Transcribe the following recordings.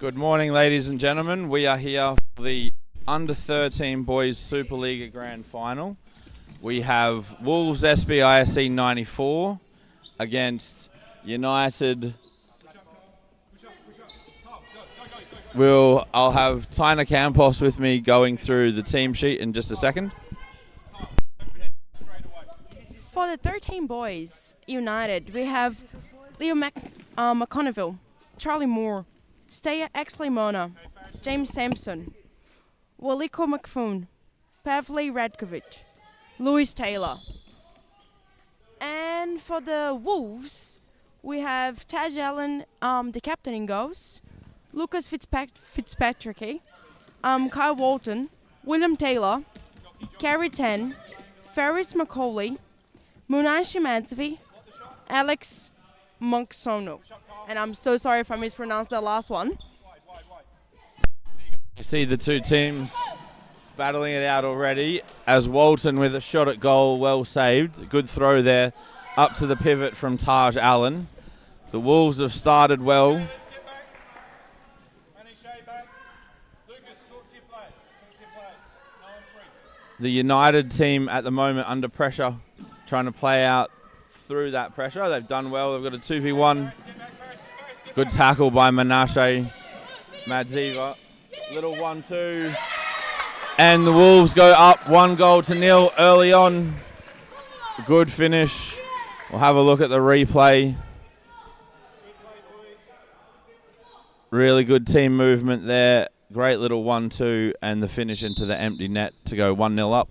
Good morning, ladies and gentlemen. We are here for the Under-13 Boys Supa-Liga Grand Final. We have Wolves SBISC 94 against United. I'll have Tina Campos with me going through the team sheet in just a second. For the 13 boys United, we have Leo McConneville, Charlie Moore, Steya Exley-Mona, James Sampson, Waliko McPhoon, Pavli Radkovic, Louis Taylor. And for the Wolves, we have Taj Allen, the captain in goals, Lucas Fitzpatrick, Kyle Walton, William Taylor, Kerry Ten, Ferris Macaulay, Munashi Mansavi, Alex Monksono. And I'm so sorry if I mispronounced that last one. You see the two teams battling it out already as Walton with a shot at goal, well saved. Good throw there up to the pivot from Taj Allen. The Wolves have started well. The United team at the moment under pressure, trying to play out through that pressure. They've done well. They've got a 2v1. Good tackle by Menashe Madziva. Little 1-2. And the Wolves go up 1-0 early on. Good finish. We'll have a look at the replay. Really good team movement there. Great little 1-2 and the finish into the empty net to go 1-0 up.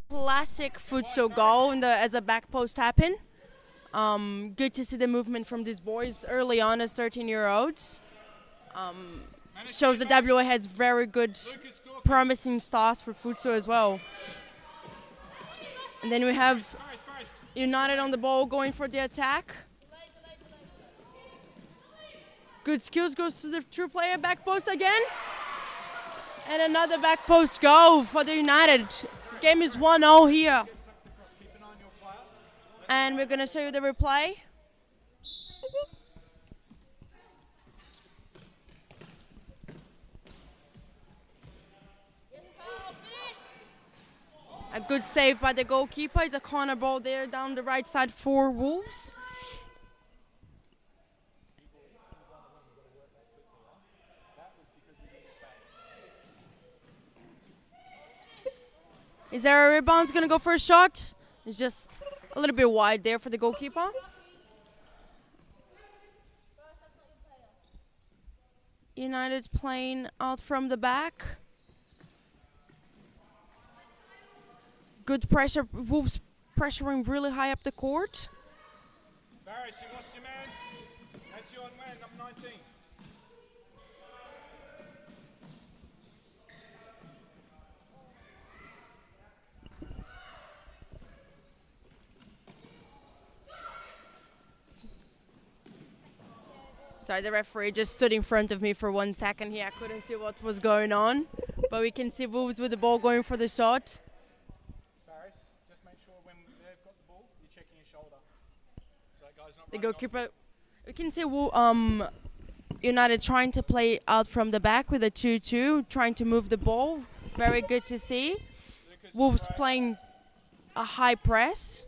Classic futsal goal as a back post happen. Good to see the movement from these boys early on as 13-year-olds. Shows that WA has very good, promising stars for futsal as well. And then we have United on the ball going for the attack. Good skills goes to the true player, back post again. And another back post goal for the United. Game is 1-0 here. And we're going to show you the replay. A good save by the goalkeeper. It's a corner ball there down the right side for Wolves. Is there a rebound? It's going to go for a shot. It's just a little bit wide there for the goalkeeper. United playing out from the back. Good pressure. Wolves pressuring really high up the court. Barris, you lost your man. That's you on man, number 19. Sorry, the referee just stood in front of me for 1 second here. I couldn't see what was going on. But we can see Wolves with the ball going for the shot. Barris, just make sure when they've got the ball, you're checking your shoulder. So that guy's not The goalkeeper. We can see United trying to play out from the back with a 2-2, trying to move the ball. Very good to see. Wolves playing a high press.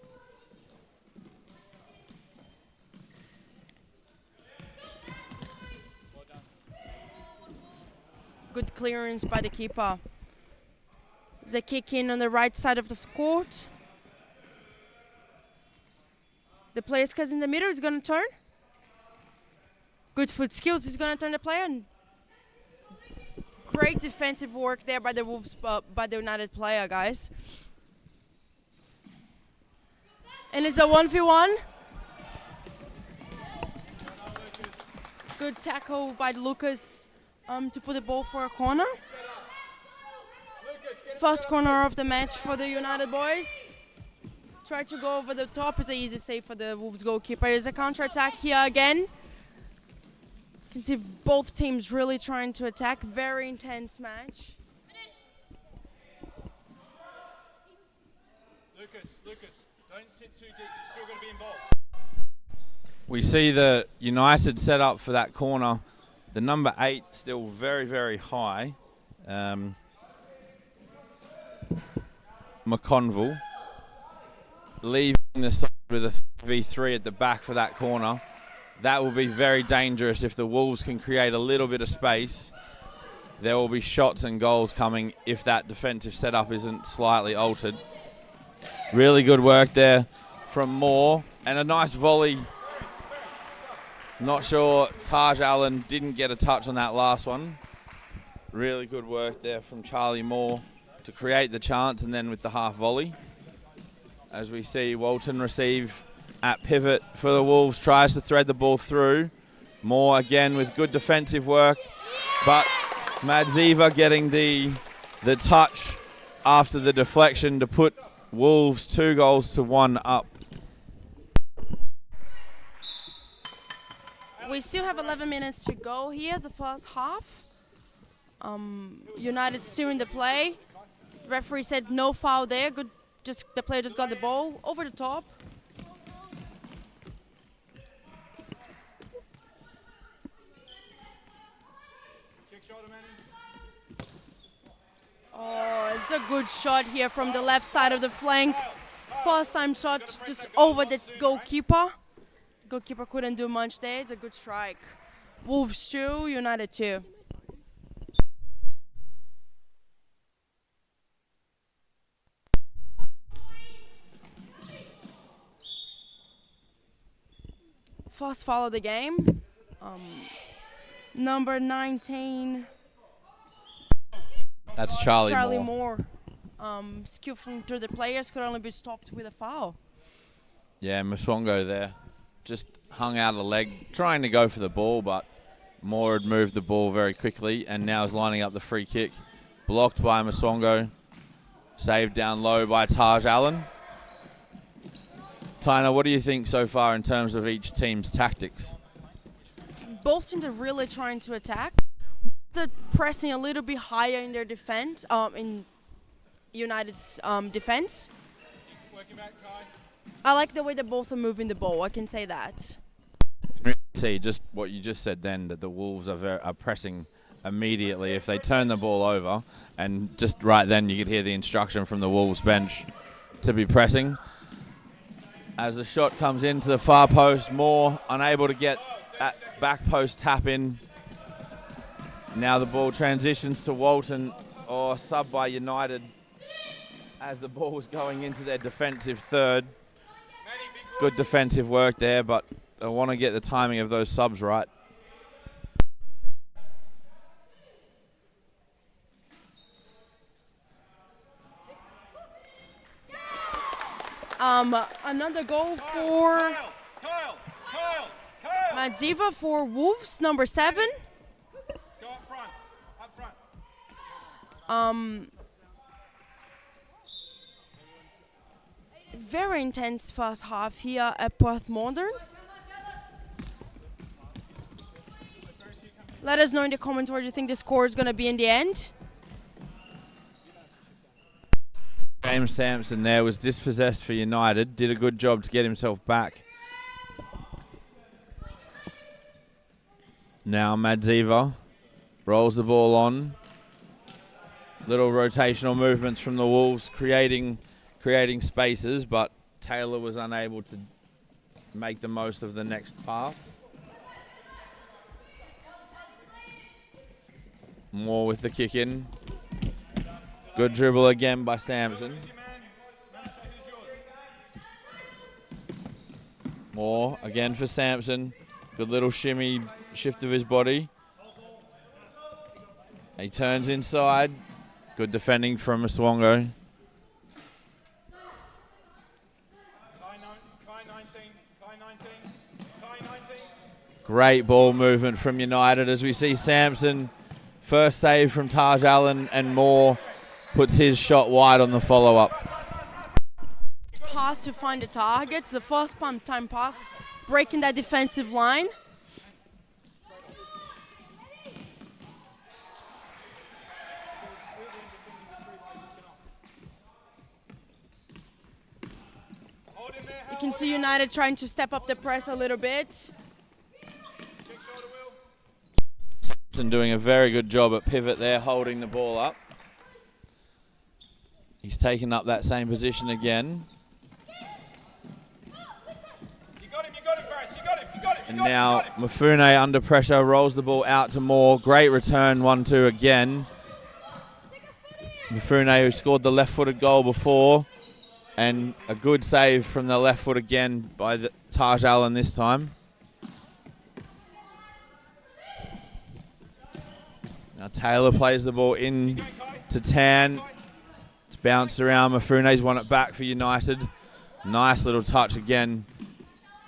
Good clearance by the keeper. There's a kick in on the right side of the court. The player's cause in the middle is going to turn. Good foot skills. He's going to turn the player. And great defensive work there by the Wolves, by the United player, guys. And it's a 1v1. Good tackle by Lucas. To put the ball for a corner. First corner of the match for the United boys. Try to go over the top. It's an easy save for the Wolves goalkeeper. There's a counter-attack here again. You can see both teams really trying to attack. Very intense match. Lucas, don't sit too deep. You're still going to be involved. We see the United set up for that corner The number 8 still very, very high. McConville leaving the side with a V3 at the back for that corner. That will be very dangerous if the Wolves can create a little bit of space. There will be shots and goals coming if that defensive setup isn't slightly altered. Really good work there from Moore, and a nice volley. Not sure Taj Allen didn't get a touch on that last one. Really good work there from Charlie Moore to create the chance, and then with the half volley. As we see Walton receive at pivot for the Wolves, tries to thread the ball through. Moore again with good defensive work, but Madziva getting the touch after the deflection to put Wolves 2-1 up. We still have 11 minutes to go here, the first half. United still in the play. Referee said no foul there. Good, just the player just got the ball over the top. Oh, it's a good shot here from the left side of the flank. First time shot just over the goalkeeper. Goalkeeper couldn't do much there. It's a good strike. Wolves 2, United 2. First foul of the game. Number 19. That's Charlie Moore. Skillful through the players, could only be stopped with a foul. Yeah, Muswongo there. Just hung out a leg, trying to go for the ball, but Moore had moved the ball very quickly and now is lining up the free kick. Blocked by Muswongo. Saved down low by Taj Allen. Tyner, what do you think so far in terms of each team's tactics? Both teams are really trying to attack. They're pressing a little bit higher in their defense, in United's defense. I like the way they both are moving the ball, I can say that. See, just what you just said then, that the Wolves are pressing immediately if they turn the ball over, and just right then you could hear the instruction from the Wolves bench to be pressing. As the shot comes into the far post, Moore unable to get that back post tap in. Now the ball transitions to Walton, or sub by United, as the ball was going into their defensive third. Good defensive work there, but they want to get the timing of those subs right. Another goal for Madziva for Wolves, number 7. Go up front. Very intense first half here at Perth Modern. Let us know in the comments what you think the score is going to be in the end. James Sampson there was dispossessed for United. Did a good job to get himself back. Now Madziva rolls the ball on. Little rotational movements from the Wolves, creating spaces, but Taylor was unable to make the most of the next pass. Moore with the kick in. Good dribble again by Sampson. Moore again for Sampson. Good little shimmy shift of his body. He turns inside. Good defending from Muswongo. Great ball movement from United as we see Sampson. First save from Taj Allen, and Moore puts his shot wide on the follow-up. Pass to find the target. The first time pass, breaking that defensive line. You can see United trying to step up the press a little bit. Sampson doing a very good job at pivot there, holding the ball up. He's taken up that same position again. And now Mafune under pressure, rolls the ball out to Moore. Great return, 1-2 again. Mafune, who scored the left-footed goal before, and a good save from the left foot again by Taj Allen this time. Now Taylor plays the ball in to Tan. It's bounced around. Mafune's won it back for United. Nice little touch again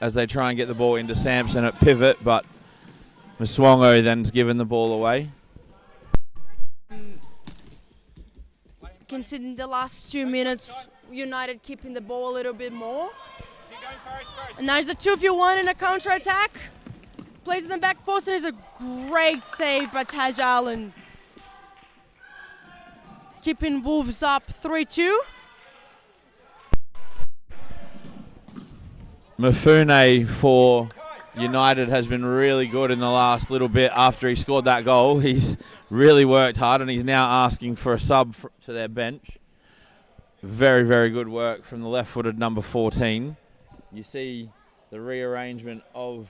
as they try and get the ball into Sampson at pivot, but Mswango then's given the ball away. Considering the last 2 minutes, United keeping the ball a little bit more. And now there's a 2v1 in a counter-attack. Plays in the back post, and it's a great save by Taj Allen. Keeping Wolves up 3-2. Mafune for United has been really good in the last little bit after he scored that goal. He's really worked hard, and he's now asking for a sub to their bench. Very, very good work from the left-footed number 14. You see the rearrangement of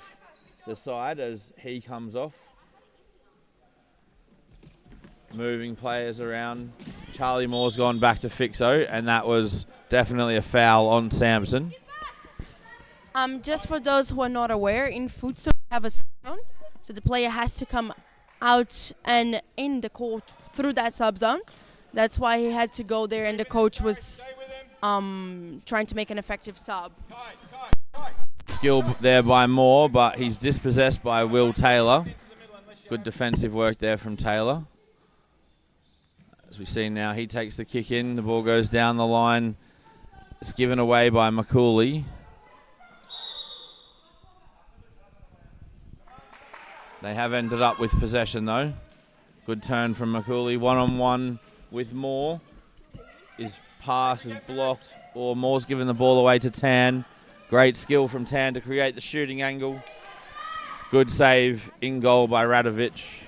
the side as he comes off. Moving players around. Charlie Moore's gone back to Fixo, and that was definitely a foul on Sampson. Just for those who are not aware, in futsal we have a sub-zone, so the player has to come out and in the court through that sub-zone. That's why he had to go there, and the coach was trying to make an effective sub. Skill there by Moore, but he's dispossessed by Will Taylor. Good defensive work there from Taylor. As we see now, he takes the kick in. The ball goes down the line. It's given away by McCauley. They have ended up with possession though. Good turn from McCauley. One-on-one with Moore. His pass is blocked, or Moore's given the ball away to Tan. Great skill from Tan to create the shooting angle. Good save in goal by Radovic.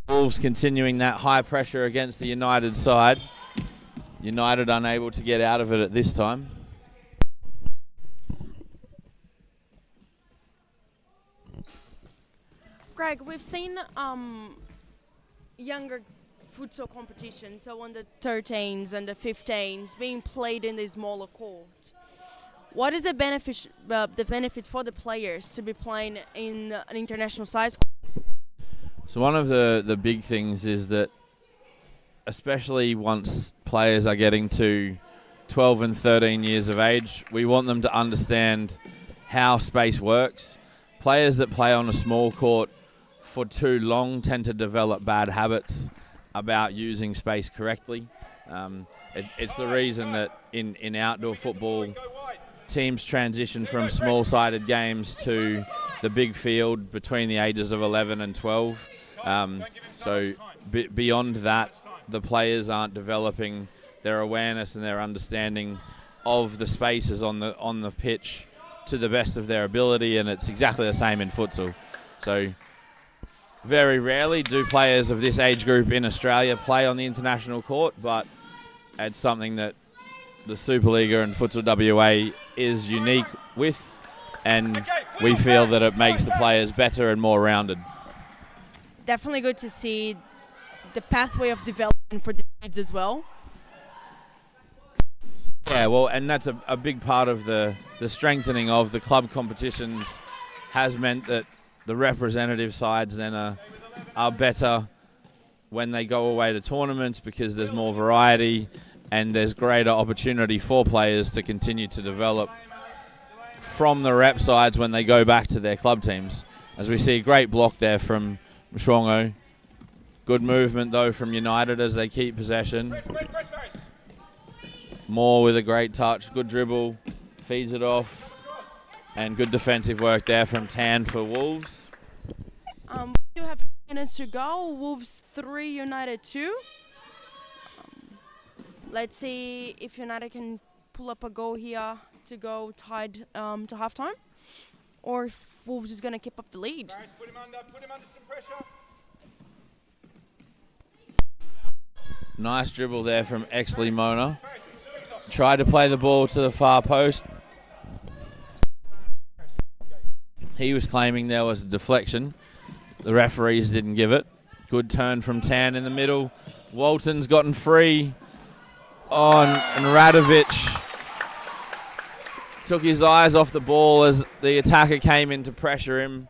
Wolves continuing that high pressure against the United side. United unable to get out of it at this time. Greg, we've seen younger futsal competitions, so on the 13s and the 15s, being played in the smaller court. What is the benefit for the players to be playing in an international size court? So one of the big things is that, especially once players are getting to 12 and 13 years of age, we want them to understand how space works. Players that play on a small court for too long tend to develop bad habits about using space correctly. It's the reason that in outdoor football, teams transition from small-sided games to the big field between the ages of 11 and 12. So beyond that, the players aren't developing their awareness and their understanding of the spaces on the pitch to the best of their ability, and it's exactly the same in futsal. So very rarely do players of this age group in Australia play on the international court, but it's something that the Supa-Liga and Futsal WA is unique with, and we feel that it makes the players better and more rounded. Definitely good to see the pathway of development for the kids as well. Yeah, well, and that's a big part of the strengthening of the club competitions has meant that the representative sides then are better when they go away to tournaments, because there's more variety and there's greater opportunity for players to continue to develop from the rep sides when they go back to their club teams. As we see a great block there from Mshwango. Good movement though from United as they keep possession. Moore with a great touch, good dribble, feeds it off. And good defensive work there from Tan for Wolves. We have 2 minutes to go. Wolves 3, United 2. Let's see if United can pull up a goal here to go tied to halftime, or if Wolves is going to keep up the lead. Barris, put him under some pressure. Nice dribble there from Exley Mona. Tried to play the ball to the far post. He was claiming there was a deflection. The referees didn't give it. Good turn from Tan in the middle. Walton's gotten free on, and Radovic took his eyes off the ball as the attacker came in to pressure him.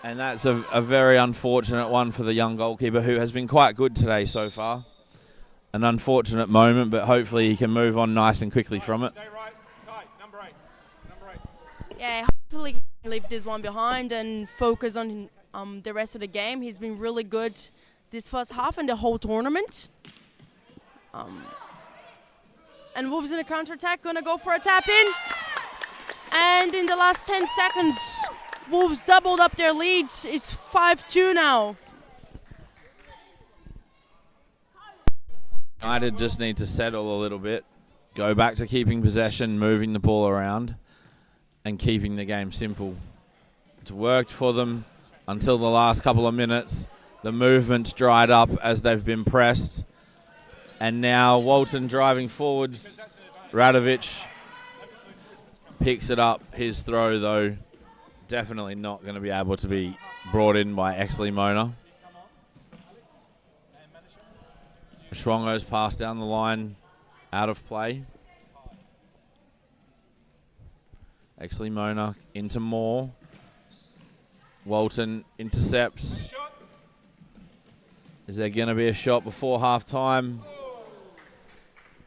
And that's a very unfortunate one for the young goalkeeper, who has been quite good today so far. An unfortunate moment, but hopefully he can move on nice and quickly from it. Stay right. Kai, number 8. Yeah, hopefully he can leave this one behind and focus on the rest of the game. He's been really good this first half and the whole tournament. And Wolves in a counter-attack, gonna go for a tap-in. And in the last 10 seconds, Wolves doubled up their lead. It's 5-2 now. United just need to settle a little bit, go back to keeping possession, moving the ball around, and keeping the game simple. It's worked for them until the last couple of minutes. The movement's dried up as they've been pressed. And now Walton driving forwards. Radovic picks it up. His throw, though, definitely not going to be able to be brought in by Exley Mona. Schwongo's pass down the line, out of play. Exley Mona into Moore. Walton intercepts. Is there going to be a shot before half-time?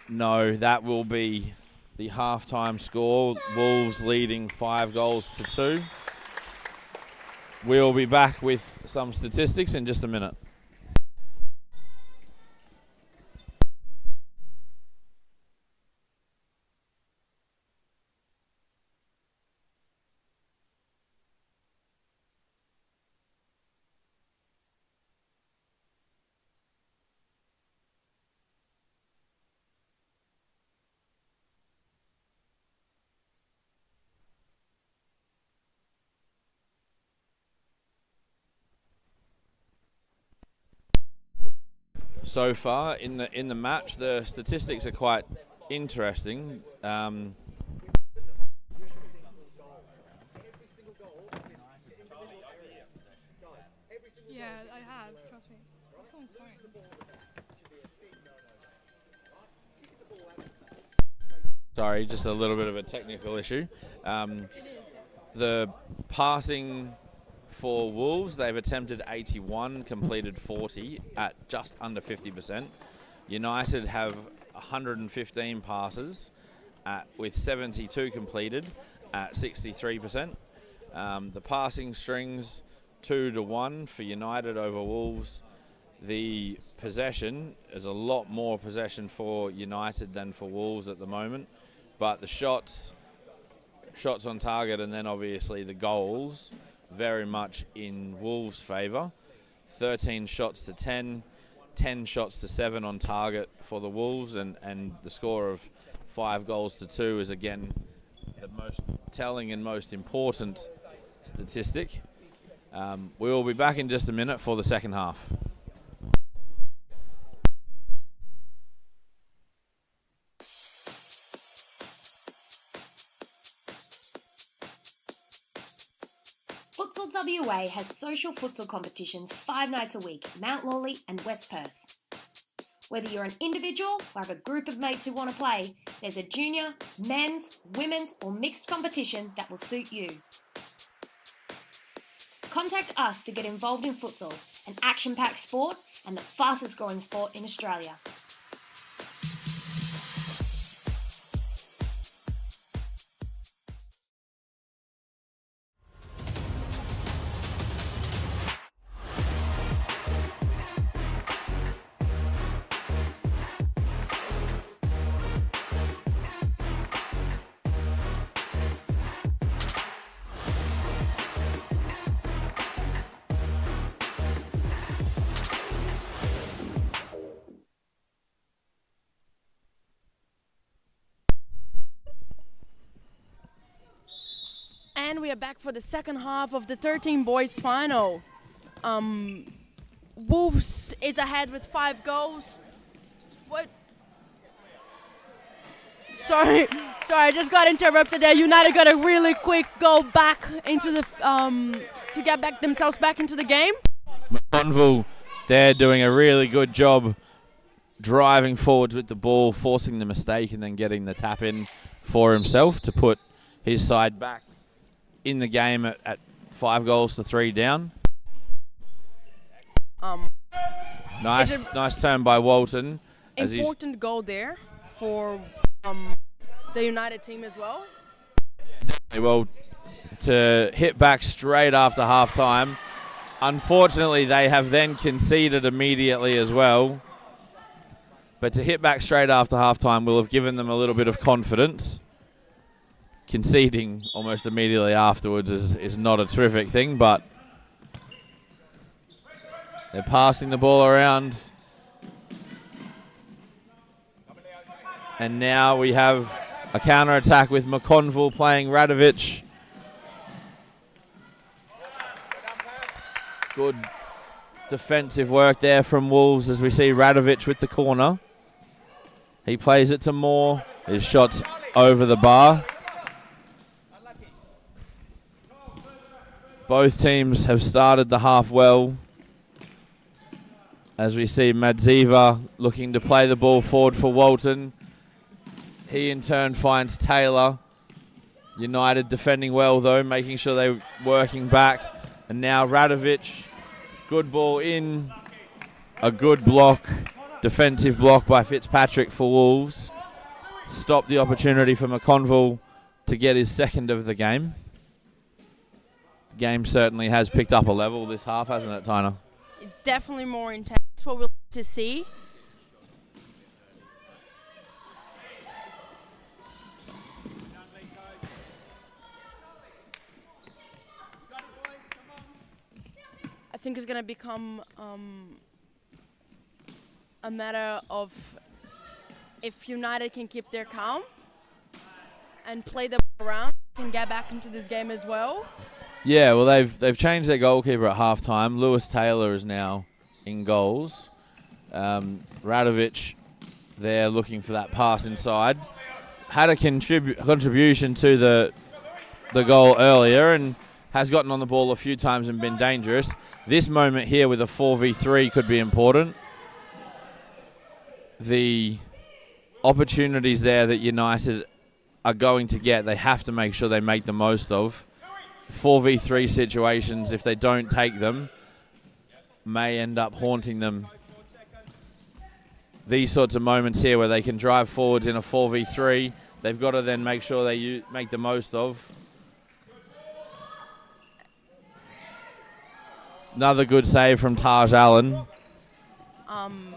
No, that will be the half-time score. Wolves leading 5-2. We'll be back with some statistics in just a minute. So far in the match, the statistics are quite interesting. Yeah, I have. Trust me. That sounds fine. Sorry, just a little bit of a technical issue. The passing for Wolves, they've attempted 81, completed 40 at just under 50%. United have 115 passes with 72 completed at 63%. The passing strings 2-1 for United over Wolves. The possession is a lot more possession for United than for Wolves at the moment, but the shots on target, and then obviously the goals, very much in Wolves' favour. 13 shots to 10, 10 shots to 7 on target for the Wolves, and the score of 5-2 is again the most telling and most important statistic. We will be back in just a minute for the second half. Futsal WA has social futsal competitions 5 nights a week, Mount Lawley and West Perth. Whether you're an individual or have a group of mates who want to play, there's a junior, men's, women's or mixed competition that will suit you. Contact us to get involved in futsal, an action-packed sport and the fastest growing sport in Australia. And we are back for the second half of the 13 boys final. Wolves is ahead with 5 goals. What? Sorry, I just got interrupted there. United got a really quick goal back into the to get back themselves back into the game. McConville, they're doing a really good job driving forwards with the ball, forcing the mistake, and then getting the tap in for himself to put his side back in the game at 5 goals to 3 down. Nice turn by Walton. Important goal there for the United team as well. Well, to hit back straight after half time. Unfortunately, they have then conceded immediately as well. But to hit back straight after half time will have given them a little bit of confidence. Conceding almost immediately afterwards is not a terrific thing, but they're passing the ball around. And now we have a counter-attack with McConville playing Radovic. Good defensive work there from Wolves as we see Radovic with the corner. He plays it to Moore. His shot's over the bar. Both teams have started the half well. As we see Madziva looking to play the ball forward for Walton. He in turn finds Taylor. United defending well though, making sure they're working back. And now Radovic, good ball in. A good block, defensive block by Fitzpatrick for Wolves. Stopped the opportunity for McConville to get his second of the game. The game certainly has picked up a level this half, hasn't it, Tyner? Definitely more intense, what we'll like to see. I think it's going to become a matter of if United can keep their calm and play them around, can get back into this game as well. Yeah, well, they've changed their goalkeeper at halftime. Lewis Taylor is now in goals. Radovic, they're looking for that pass inside. Had a contribution to the goal earlier and has gotten on the ball a few times and been dangerous. This moment here with a 4v3 could be important. The opportunities there that United are going to get, they have to make sure they make the most of. 4v3 situations, if they don't take them, may end up haunting them. These sorts of moments here where they can drive forwards in a 4v3, they've got to then make sure they make the most of. Another good save from Taj Allen.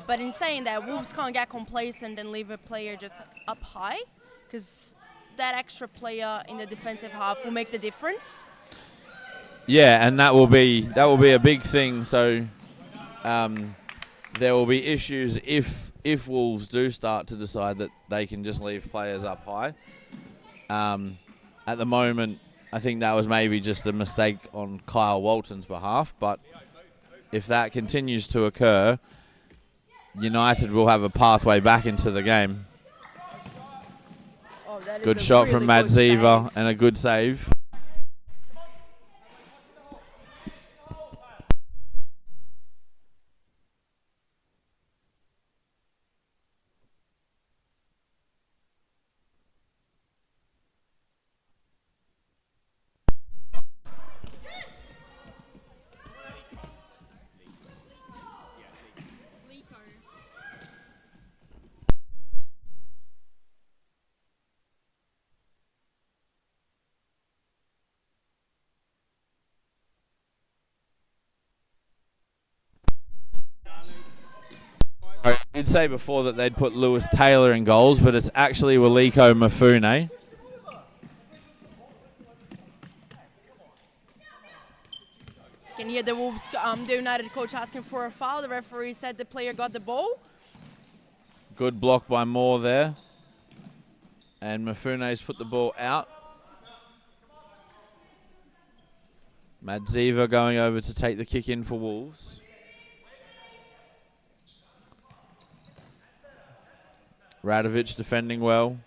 But in saying that, Wolves can't get complacent and leave a player just up high, because that extra player in the defensive half will make the difference. Yeah, and that will be a big thing. So there will be issues if Wolves do start to decide that they can just leave players up high. At the moment, I think that was maybe just a mistake on Kyle Walton's behalf. But if that continues to occur, United will have a pathway back into the game. Oh, that is good a shot really from good Madziva save. and a good save. I did say before that they'd put Lewis Taylor in goals, but it's actually Waliko Mafune. Can you hear the Wolves, the United coach asking for a foul? The referee said the player got the ball. Good block by Moore there. And Mafune's put the ball out. Madziva going over to take the kick in for Wolves. Radovic defending well.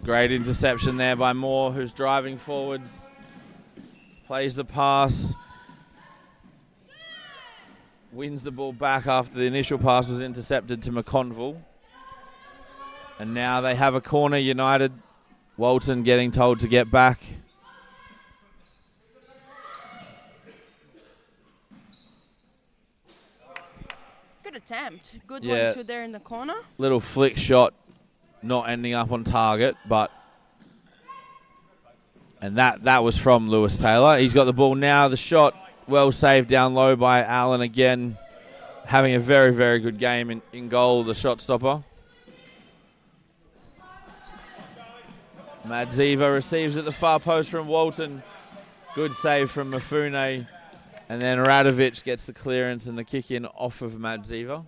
Great interception there by Moore, who's driving forwards. Plays the pass. Wins the ball back after the initial pass was intercepted to McConville. And now they have a corner, United. Walton getting told to get back. Good attempt. Good Yeah. one too there in the corner. Little flick shot, not ending up on target, but... And that was from Lewis Taylor. He's got the ball now. The shot, well saved down low by Allen again. Having a very, very good game in goal, the shot stopper. Madziva receives at the far post from Walton. Good save from Mafune. And then Radovic gets the clearance and the kick in off of Madziva.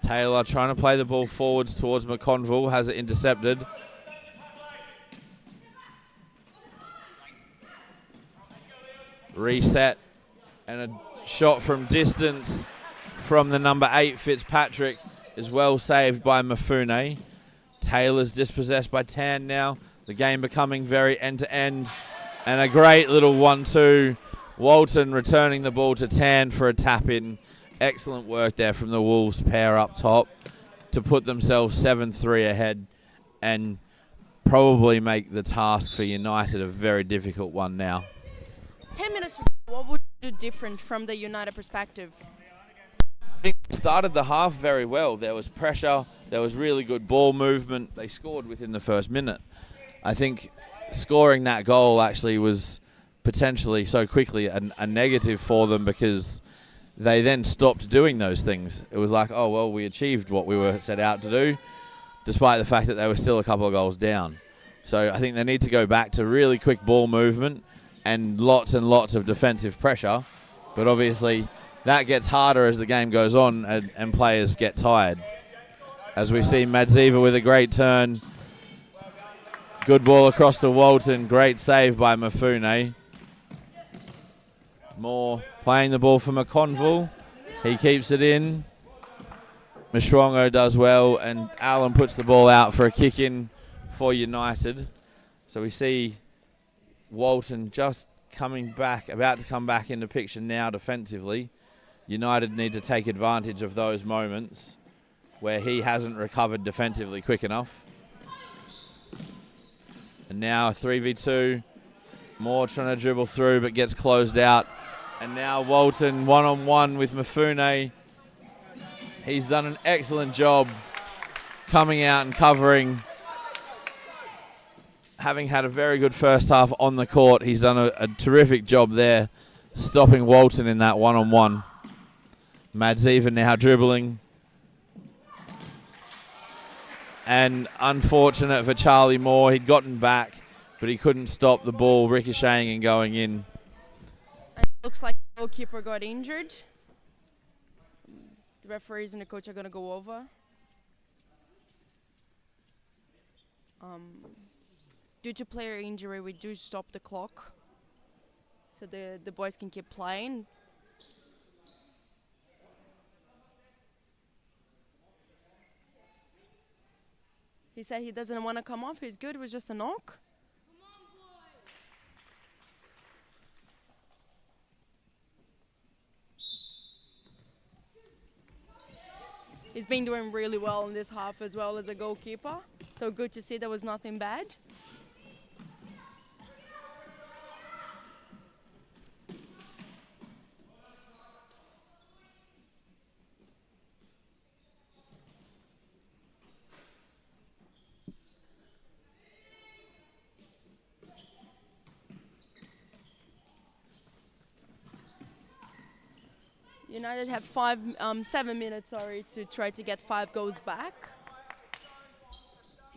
Taylor trying to play the ball forwards towards McConville. Has it intercepted. Reset. And a shot from distance from the number 8, Fitzpatrick, is well saved by Mafune. Taylor's dispossessed by Tan now. The game becoming very end-to-end. And a great little 1-2. Walton returning the ball to Tan for a tap-in. Excellent work there from the Wolves pair up top to put themselves 7-3 ahead and probably make the task for United a very difficult one now. 10 minutes, what would you do different from the United perspective? I think they started the half very well. There was pressure. There was really good ball movement. They scored within the first minute. I think scoring that goal actually was potentially so quickly a negative for them because they then stopped doing those things. It was like, oh, well, we achieved what we were set out to do, despite the fact that they were still a couple of goals down. So I think they need to go back to really quick ball movement and lots of defensive pressure. But obviously that gets harder as the game goes on and players get tired. As we see Madziva with a great turn. Good ball across to Walton. Great save by Mafune. Moore playing the ball for McConville. He keeps it in. Mishwango does well, and Allen puts the ball out for a kick in for United. So we see Walton just coming back, about to come back in the picture now defensively. United need to take advantage of those moments where he hasn't recovered defensively quick enough. And now a 3v2. Moore trying to dribble through but gets closed out. And now Walton one-on-one with Mafune. He's done an excellent job coming out and covering. Having had a very good first half on the court, he's done a terrific job there, stopping Walton in that one-on-one. Madziva now dribbling. And unfortunate for Charlie Moore, he'd gotten back, but he couldn't stop the ball ricocheting and going in. Looks like the goalkeeper got injured. The referees and the coach are going to go over. Due to player injury, we do stop the clock so the boys can keep playing. He said he doesn't want to come off. He's good. It was just a knock. He's been doing really well in this half as well as a goalkeeper. So good to see there was nothing bad. United have 7 minutes, to try to get 5 goals back.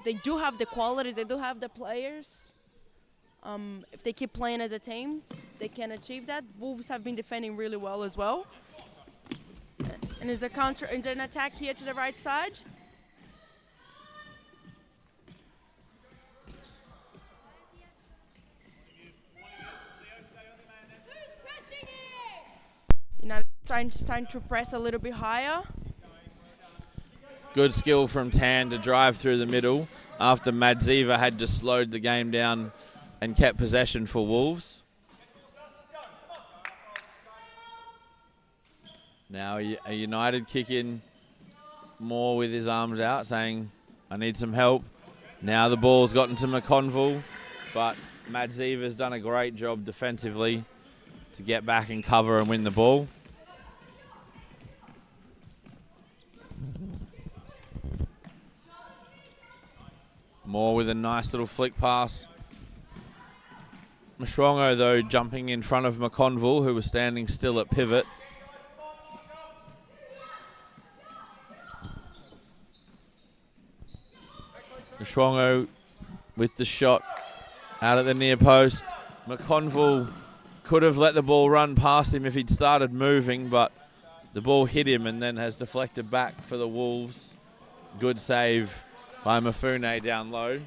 They do have the quality, they do have the players. If they keep playing as a team, they can achieve that. Wolves have been defending really well as well. And there's a counter, is there an attack here to the right side? United starting to press a little bit higher. Good skill from Tan to drive through the middle after Madziva had just slowed the game down and kept possession for Wolves. Now a United kick in more with his arms out, saying, I need some help. Now the ball's gotten to McConville, but Madziva's done a great job defensively to get back and cover and win the ball. Moore with a nice little flick pass. Mshwango, though, jumping in front of McConville, who was standing still at pivot. Mshwango with the shot out at the near post. McConville could have let the ball run past him if he'd started moving, but the ball hit him and then has deflected back for the Wolves. Good save by Mafune down low.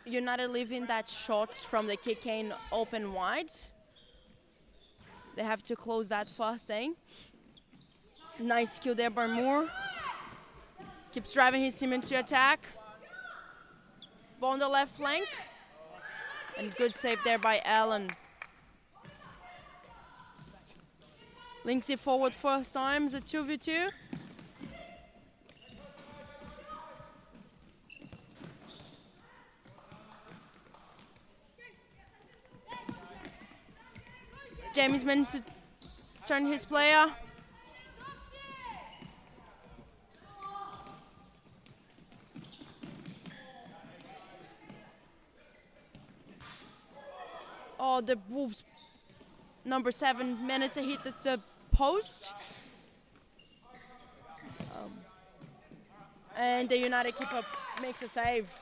United leaving that shot from the kick in open wide. They have to close that first thing. Nice skill there by Moore. Keeps driving his team into attack. Ball on the left flank. And good save there by Allen. Links it forward first time. It's a 2v2. Jamie's meant to turn his player. Oh, the Wolves number 7 managed to hit the post. And the United keeper makes a save.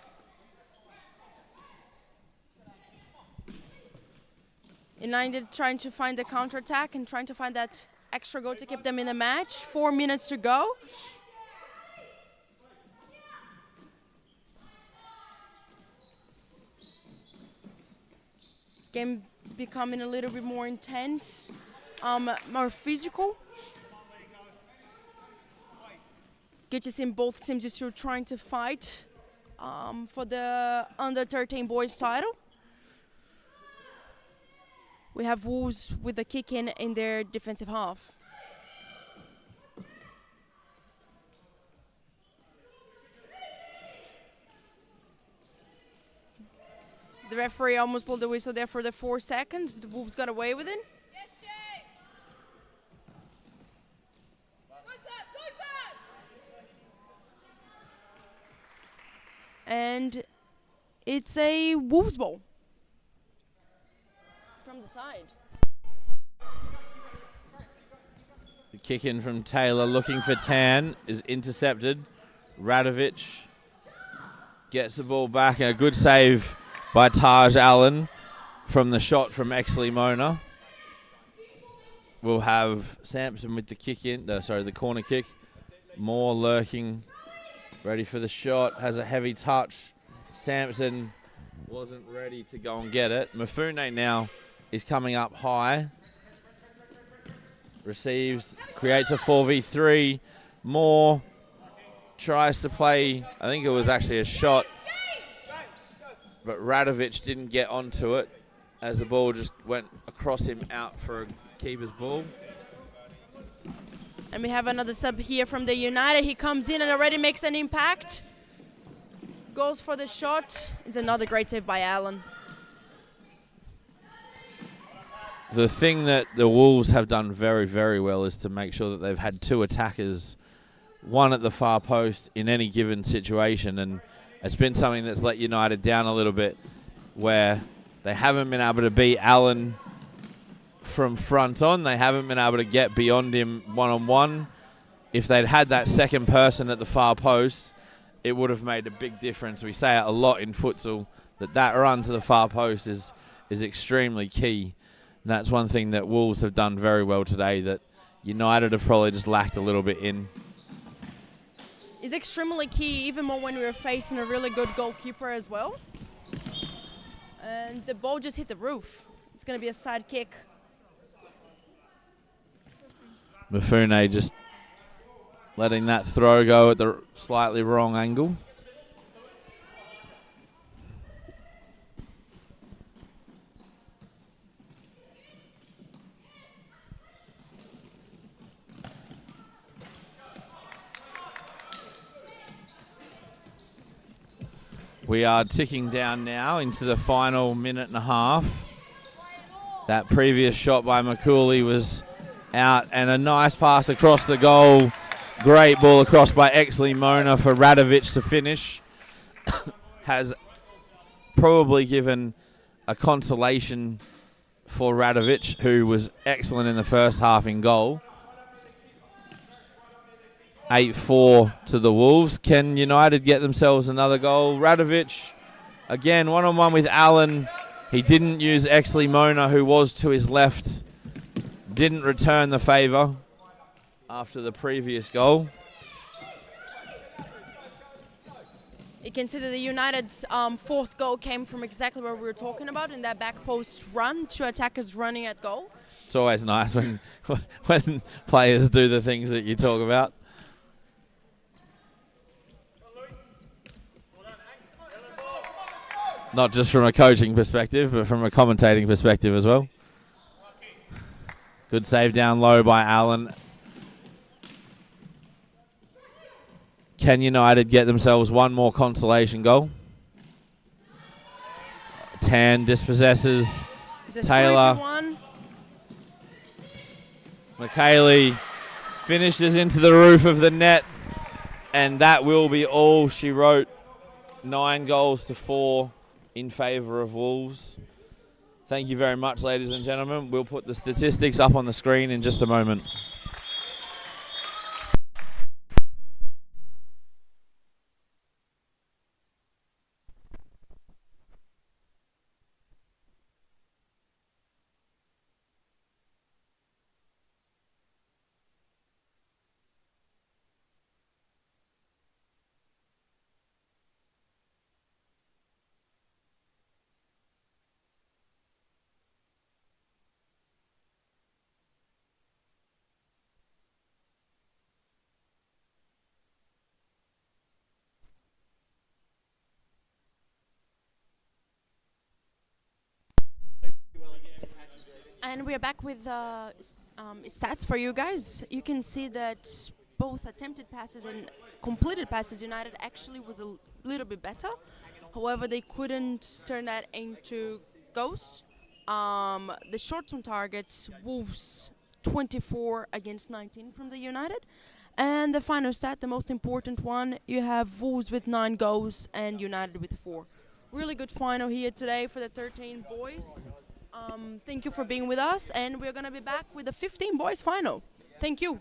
United trying to find the counter-attack and trying to find that extra goal to keep them in the match. 4 minutes to go. Game becoming a little bit more intense, more physical. Get to see both teams is still trying to fight for the under 13 boys title. We have Wolves with the kick in their defensive half. The referee almost pulled the whistle there for the 4 seconds, but the Wolves got away with it. And it's a Wolves ball. From the side. The kick in from Taylor looking for Tan is intercepted. Radovic gets the ball back and a good save by Taj Allen from the shot from Exley Mona. We'll have Sampson with the kick in, the corner kick. Moore lurking, ready for the shot, has a heavy touch. Sampson wasn't ready to go and get it. Mafune now is coming up high. Receives, creates a 4v3. Moore tries to play, I think it was actually a shot, but Radovic didn't get onto it as the ball just went across him out for a keeper's ball. And we have another sub here from the United. He comes in and already makes an impact. Goes for the shot. It's another great save by Allen. The thing that the Wolves have done very, very well is to make sure that they've had 2 attackers, one at the far post in any given situation, and it's been something that's let United down a little bit, where they haven't been able to beat Allen from front on. They haven't been able to get beyond him one-on-one, if they'd had that second person at the far post, it would have made a big difference. We say it a lot in futsal, that run to the far post is extremely key. And that's one thing that Wolves have done very well today that United have probably just lacked a little bit in. It's extremely key, even more when we're facing a really good goalkeeper as well. And the ball just hit the roof. It's going to be a side kick. Mifune just letting that throw go at the slightly wrong angle. We are ticking down now into the final minute and a half. That previous shot by McCooley was out, and a nice pass across the goal. Great ball across by Exley Mona for Radovic to finish. Has probably given a consolation for Radovic, who was excellent in the first half in goal. 8-4 to the Wolves. Can United get themselves another goal? Radovic, again, one-on-one with Allen. He didn't use Exley Mona, who was to his left. Didn't return the favour after the previous goal. You can see that the United's fourth goal came from exactly where we were talking about, in that back post run, two attackers running at goal. It's always nice when players do the things that you talk about. Not just from a coaching perspective, but from a commentating perspective as well. Good save down low by Allen. Can United get themselves one more consolation goal? Tan dispossesses Taylor. McKaylee finishes into the roof of the net, and that will be all she wrote. 9 goals to 4 in favour of Wolves. Thank you very much, ladies and gentlemen. We'll put the statistics up on the screen in just a moment. And we're back with stats for you guys. You can see that both attempted passes and completed passes, United actually was a little bit better. However, they couldn't turn that into goals. The short-term targets, Wolves 24 against 19 from the United. And the final stat, the most important one, you have Wolves with 9 goals and United with 4. Really good final here today for the 13 boys. Thank you for being with us, and we're going to be back with the 15 boys final. Thank you.